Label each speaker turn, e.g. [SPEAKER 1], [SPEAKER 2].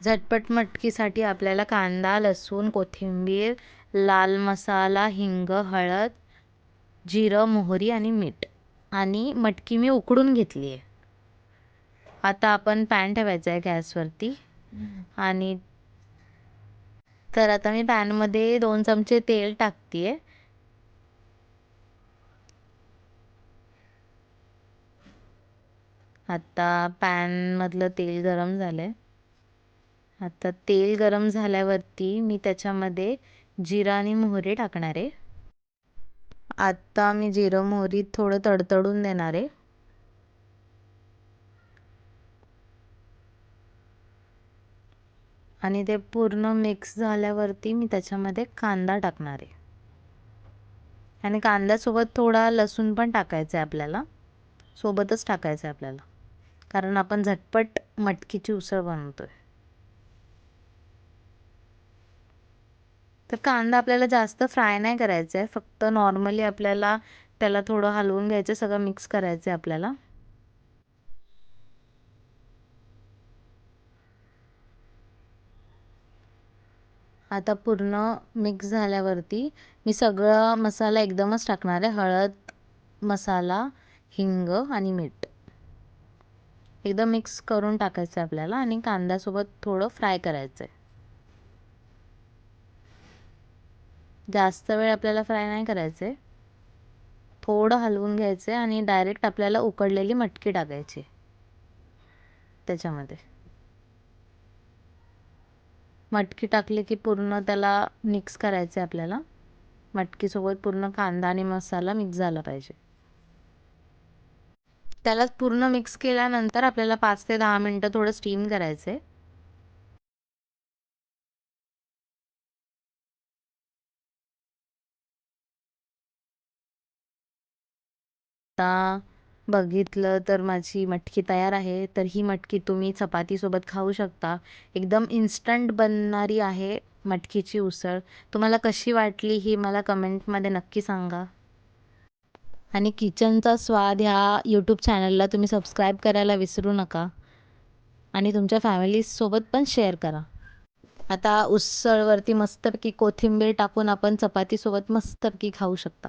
[SPEAKER 1] झटपट मटकीसाठी आपल्याला कांदा, लसूण, कोथिंबीर, लाल मसाला, हिंग, हळद, जिरं, मोहरी आणि मीठ आणि मटकी मी उकडून घेतली आहे. आता आपण पॅन ठेवायचा आहे गॅसवरती आणि तर आता मी पॅनमध्ये 2 चमचे तेल टाकते. आता पॅनमधलं तेल गरम झालं आहे. आता तेल गरम झाल्यावरती मी त्याच्यामध्ये जिरा आणि मोहरी टाकणार आहे. आता मी जिरं मोहरी थोडं तडतडून देणार आहे. आणि ते पूर्ण मिक्स झाल्यावरती मी त्याच्यामध्ये कांदा टाकणार आहे. आणि कांद्यासोबत थोडा लसूण पण टाकायचा आहे आपल्याला, सोबतच टाकायचं आहे आपल्याला, कारण आपण झटपट मटकीची उसळ बनवतोय. तर कांदा आपल्याला जास्त फ्राय नाही करायचा आहे, फक्त नॉर्मली आपल्याला त्याला थोडं हलवून घ्यायचं, सगळं मिक्स करायचं आहे आपल्याला. आता पूर्ण मिक्स झाल्यावरती मी सगळं मसाला एकदमच टाकणार आहे. हळद, मसाला, हिंग आणि मीठ एकदम मिक्स करून टाकायचं आहे आपल्याला आणि कांद्यासोबत थोडं फ्राय करायचं आहे. जास्त वेळ आपल्याला फ्राय नाही करायचं आहे, थोडं हलवून घ्यायचं आहे आणि डायरेक्ट आपल्याला उकडलेली मटकी टाकायची त्याच्यामध्ये. मटकी टाकली की पूर्ण त्याला मिक्स करायचं आहे आपल्याला. मटकीसोबत पूर्ण कांदा आणि मसाला मिक्स झाला पाहिजे. त्याला पूर्ण मिक्स केल्यानंतर आपल्याला 5 ते 10 मिनटं थोडं स्टीम करायचं आहे. आता बघितलं तर माझी मटकी तयार आहे. तर ही मटकी तुम्ही चपातीसोबत खाऊ शकता. एकदम इन्स्टंट बनणारी आहे मटकीची उसळ. तुम्हाला कशी वाटली ही मला कमेंटमध्ये नक्की सांगा. आणि किचनचा स्वाद ह्या यूट्यूब चॅनलला तुम्ही सबस्क्राईब करायला विसरू नका आणि तुमच्या फॅमिलीसोबत पण शेअर करा. आता उसळवरती मस्तपैकी कोथिंबीर टाकून आपण चपातीसोबत मस्तपैकी खाऊ शकता.